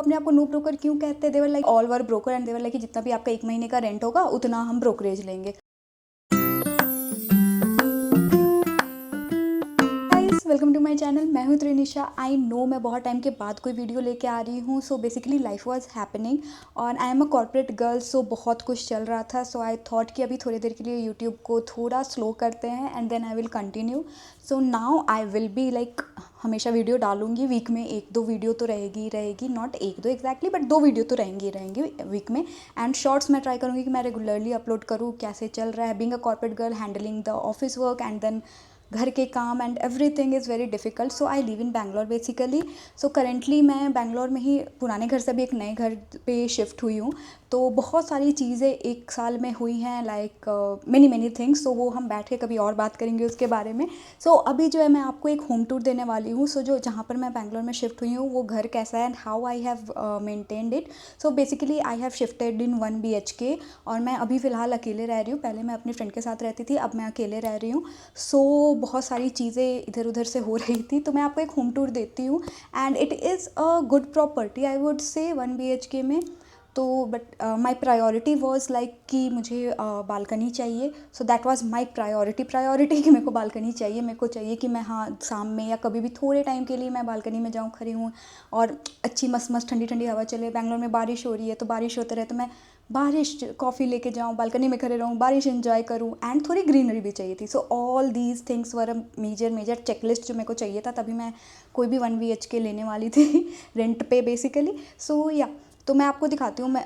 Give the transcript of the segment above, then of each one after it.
अपने आप को नो ब्रोकर क्यों कहते हैं? They were like all were broker and they were like जितना भी आपका 1 महीने का रेंट होगा उतना हम ब्रोकरेज लेंगे। Guys welcome to my channel, मैं हूँ त्रिनिशा। आई नो मैं बहुत टाइम के बाद कोई वीडियो लेके आ रही हूँ। So basically life was happening और I am a corporate girl, so बहुत कुछ चल रहा था। सो आई थॉट कि अभी थोड़ी देर के लिए यूट्यूब को थोड़ा स्लो करते हैं and then I will continue. So now I will be like हमेशा वीडियो डालूंगी। वीक में 1-2 वीडियो तो रहेगी रहेगी, नॉट 1-2 एग्जैक्टली बट 2 वीडियो तो रहेंगी वीक में। एंड शॉर्ट्स मैं ट्राई करूँगी कि मैं रेगुलरली अपलोड करूँ। कैसे चल रहा है being a corporate girl, handling the office work and then घर के काम and everything is very difficult. So I live in Bangalore basically. So currently मैं बैंगलोर में ही पुराने घर से भी एक नए घर पे शिफ्ट हुई हूँ। तो बहुत सारी चीज़ें 1 साल में हुई हैं, लाइक मैनी थिंग्स। सो वो हम बैठ के कभी और बात करेंगे उसके बारे में। सो अभी जो है मैं आपको एक होम टूर देने वाली हूँ। सो जो जहाँ पर मैं बैंगलोर में शिफ्ट हुई हूँ वो घर कैसा है and how I have maintained it. So basically I have shifted in 1 BHK और मैं अभी फ़िलहाल अकेले रह रही हूँ। पहले मैं अपनी फ्रेंड के साथ रहती थी, अब मैं अकेले रह रही हूँ। सो बहुत सारी चीज़ें इधर उधर से हो रही थी, तो मैं आपको एक होम टूर देती हूँ and it is a good property I would say 1 BHK में। तो but my priority was like कि मुझे बालकनी चाहिए। So that was my priority कि मेरे को बालकनी चाहिए। मेरे को चाहिए कि मैं हाँ शाम में या कभी भी थोड़े टाइम के लिए मैं बालकनी में जाऊँ, खड़ी हूँ और अच्छी मस्त मस्त ठंडी ठंडी हवा चले। बैंगलोर में बारिश हो रही है तो बारिश होते रहे तो मैं बारिश कॉफ़ी लेके जाऊँ, बालकनी में खड़े रहूँ, बारिश एंजॉय करूँ एंड थोड़ी ग्रीनरी भी चाहिए थी। So all these things were a major checklist जो मेरे को चाहिए था, तभी मैं कोई भी 1 BHK लेने वाली थी रेंट पे बेसिकली। सो या तो मैं आपको दिखाती हूँ मैं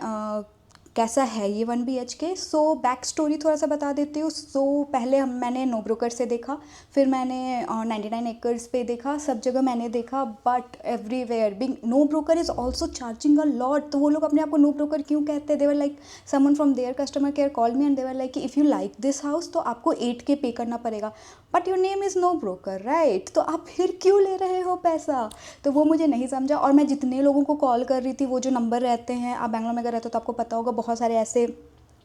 कैसा है ये 1 BHK। सो बैक स्टोरी थोड़ा सा बता देती हूँ। सो पहले मैंने नो ब्रोकर से देखा, फिर मैंने 99 एकर्स पे देखा, सब जगह मैंने देखा but everywhere being no broker is also charging a lot. तो वो लोग अपने आप को नो ब्रोकर क्यों कहते हैं? They were like someone from their customer care call me and they were like कि if you like this house तो आपको 8K पे करना पड़ेगा, but your name is no broker right, तो आप फिर क्यों ले रहे हो पैसा? तो वो मुझे नहीं समझा। और मैं जितने लोगों को कॉल कर रही थी, वो जो नंबर रहते हैं, आप बैंगलोर में अगर रहते हो तो आपको पता होगा बहुत सारे ऐसे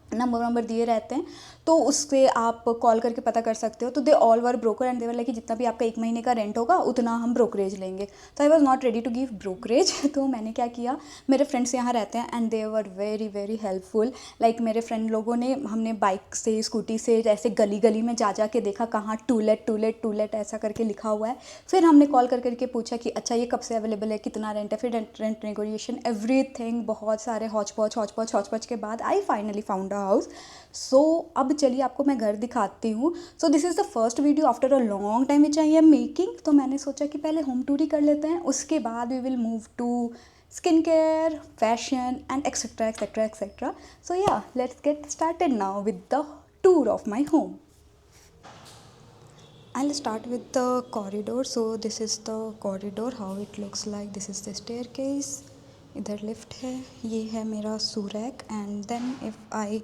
नंबर दिए रहते हैं, तो उससे आप कॉल करके पता कर सकते हो। तो they all were broker and they were like कि जितना भी आपका 1 महीने का रेंट होगा उतना हम ब्रोकरेज लेंगे। तो I was not ready to give brokerage. तो मैंने क्या किया, मेरे फ्रेंड्स यहाँ रहते हैं and they were very helpful. Like मेरे फ्रेंड लोगों ने, हमने बाइक से स्कूटी से ऐसे गली गली में जा के देखा कहाँ टू लेट ऐसा करके लिखा हुआ है। फिर हमने कॉल करके पूछा कि अच्छा ये कब से अवेलेबल है, कितना रेंट है, फिर रेंट नेगोशिएशन एवरीथिंग, बहुत सारे हौच पौच के बाद आई फाइनली फाउंड हाउस। सो अब चलिए आपको मैं घर दिखाती हूँ। सो this is the first video after a long time which I am making. तो मैंने सोचा कि पहले होम टूर ही कर लेते हैं, उसके बाद we will move to skin care, fashion and etcetera. So yeah let's get started now with the tour of my home. I'll start with the corridor. So this is the corridor, how it looks like. This is the staircase. इधर lift है, ये है मेरा shoe rack and then if I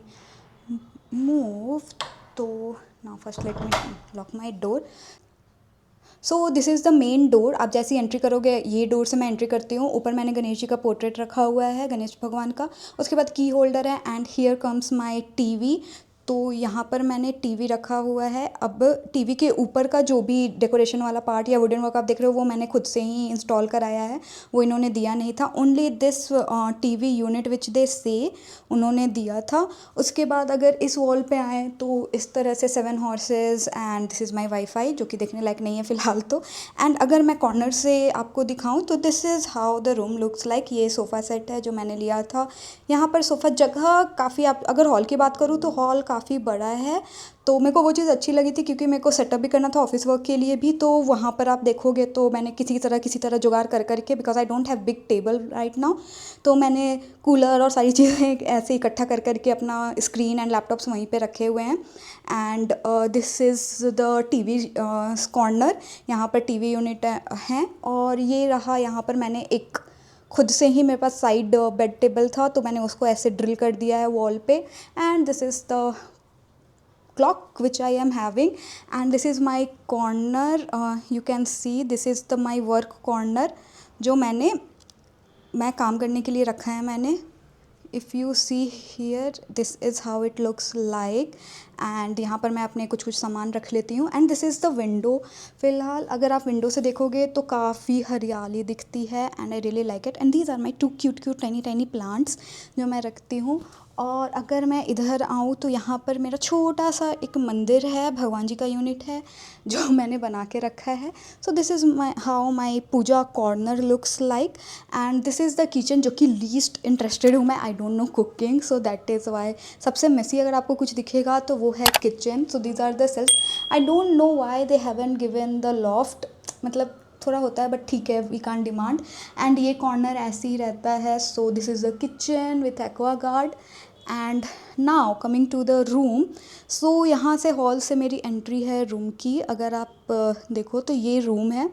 move तो now first let me lock my door. So this is the main door. आप जैसे ही entry करोगे, ये डोर से मैं एंट्री करती हूँ। ऊपर मैंने गणेश जी का पोर्ट्रेट रखा हुआ है, गणेश भगवान का। उसके बाद की होल्डर है and here comes my TV. तो यहाँ पर मैंने टीवी रखा हुआ है। अब टीवी के ऊपर का जो भी डेकोरेशन वाला पार्ट या वुडन वर्क आप देख रहे हो, वो मैंने खुद से ही इंस्टॉल कराया है, वो इन्होंने दिया नहीं था। Only this TV unit which they से उन्होंने दिया था। उसके बाद अगर इस वॉल पे आए तो इस तरह से 7 horses and this is my wifi, जो कि देखने लायक नहीं है फ़िलहाल तो। एंड अगर मैं कॉर्नर से आपको दिखाऊं तो this is how the room looks like. ये सोफ़ा सेट है जो मैंने लिया था। यहाँ पर सोफ़ा जगह काफ़ी, आप अगर हॉल की बात करूँ तो हॉल काफ़ी बड़ा है। तो मेरे को वो चीज़ अच्छी लगी थी क्योंकि मेरे को सेटअप भी करना था ऑफिस वर्क के लिए भी। तो वहाँ पर आप देखोगे तो मैंने किसी तरह जुगाड़ करके, because I don't have big table right now, तो मैंने कूलर और सारी चीज़ें ऐसे इकट्ठा करके अपना स्क्रीन एंड लैपटॉप्स वहीं पे रखे हुए हैं। And this is the TV corner. यहाँ पर टीवी यूनिट हैं और ये रहा, यहाँ पर मैंने एक खुद से ही, मेरे पास साइड बेड टेबल था तो मैंने उसको ऐसे ड्रिल कर दिया है वॉल पे। And this is the clock which I am having and this is my corner. You can see this is the my work corner जो मैं काम करने के लिए रखा है मैंने। If you see here this is how it looks like. And यहाँ पर मैं अपने कुछ कुछ सामान रख लेती हूँ। And this is the window. फ़िलहाल अगर आप विंडो से देखोगे तो काफ़ी हरियाली दिखती है and I really like it. And these are my 2 cute cute tiny tiny plants जो मैं रखती हूँ। और अगर मैं इधर आऊँ तो यहाँ पर मेरा छोटा सा एक मंदिर है, भगवान जी का यूनिट है जो मैंने बना के रखा है। So this is my how my puja corner looks like. And this is the kitchen जो कि लीस्ट इंटरेस्टेड हूँ मैं। I don't know cooking, so that is why सबसे मेसी अगर आपको कुछ दिखेगा तो वो है kitchen. So these are the cells. I don't know why they haven't given the loft, मतलब थोड़ा होता है बट ठीक है, वी कांट डिमांड। एंड ये कॉर्नर ऐसे ही रहता है। So this is the kitchen with Aquaguard. And now coming to the room. So यहाँ से हॉल से मेरी एंट्री है रूम की। अगर आप देखो तो ये रूम है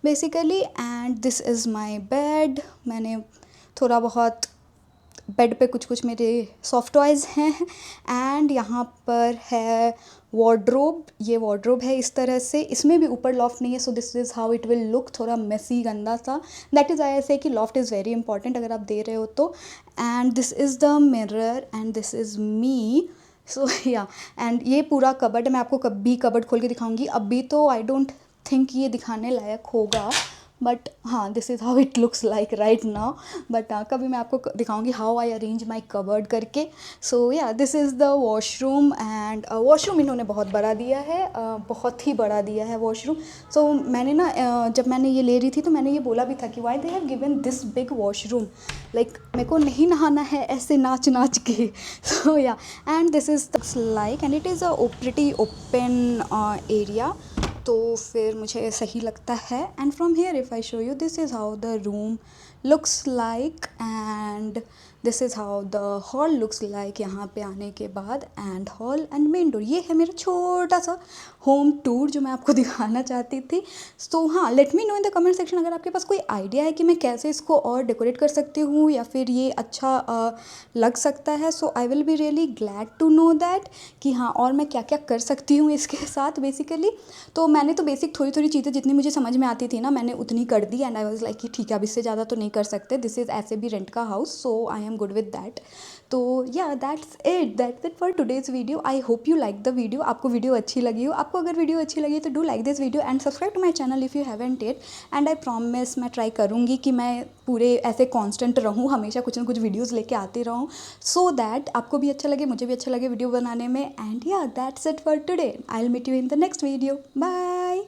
basically. And this is my bed. मैंने थोड़ा बहुत बेड पे कुछ कुछ मेरे सॉफ्ट टॉयज़ हैं। एंड यहाँ पर है वार्डरोब। ये वार्डरोब है इस तरह से, इसमें भी ऊपर लॉफ्ट नहीं है। So this is how it will look, थोड़ा मेसी गंदा सा। दैट इज़ आई से कि लॉफ्ट इज़ वेरी इंपॉर्टेंट अगर आप दे रहे हो तो। And this is the mirror and this is me. So yeah and ये पूरा कबर्ड मैं आपको कभी कबर्ड खोल के दिखाऊंगी। अभी तो आई डोंट थिंक ये दिखाने लायक होगा, बट हाँ this is how it looks like right now. But कभी मैं आपको दिखाऊंगी how I arrange my cupboard करके। सो या this is the washroom. And washroom इन्होंने बहुत बड़ा दिया है, बहुत ही बड़ा दिया है वॉशरूम। सो मैंने ना जब मैंने ये ले रही थी तो मैंने ये बोला भी था कि why they have given this big washroom, like मेरे को नहीं नहाना है ऐसे नाच नाच के। सो yeah and this is like and it is a pretty open area, तो फिर मुझे सही लगता है। And from here if I show you this is how the room looks like. And this is how the hall looks like यहाँ पे आने के बाद। And hall and main door, ये है मेरा छोटा सा होम टूर जो मैं आपको दिखाना चाहती थी। सो हाँ, let me know in the comment section अगर आपके पास कोई आइडिया है कि मैं कैसे इसको और डेकोरेट कर सकती हूँ या फिर ये अच्छा लग सकता है। So I will be really glad to know that कि हाँ और मैं क्या क्या कर सकती हूँ इसके साथ बेसिकली। तो मैंने तो बेसिक थोड़ी थोड़ी चीज़ें जितनी मुझे समझ में आती थी ना मैंने उतनी कर दी। एंड आई वाज लाइक कि ठीक है अब इससे ज़्यादा तो नहीं कर सकते, दिस इज़ ऐसे भी रेंट का house, so I am good with that. तो yeah that's it for today's video. I hope you like the video. आपको वीडियो अच्छी लगी हो, आपको अगर वीडियो अच्छी लगी तो do like this video and subscribe to my channel if you haven't it. And I promise मैं ट्राई करूँगी कि मैं पूरे ऐसे कॉन्स्टेंट रहूँ, हमेशा कुछ ना कुछ वीडियोज़ लेके आती रहूँ, सो दैट आपको भी अच्छा लगे मुझे भी अच्छा लगे वीडियो बनाने में। And yeah that's it for today. I will meet you in the next video. Bye.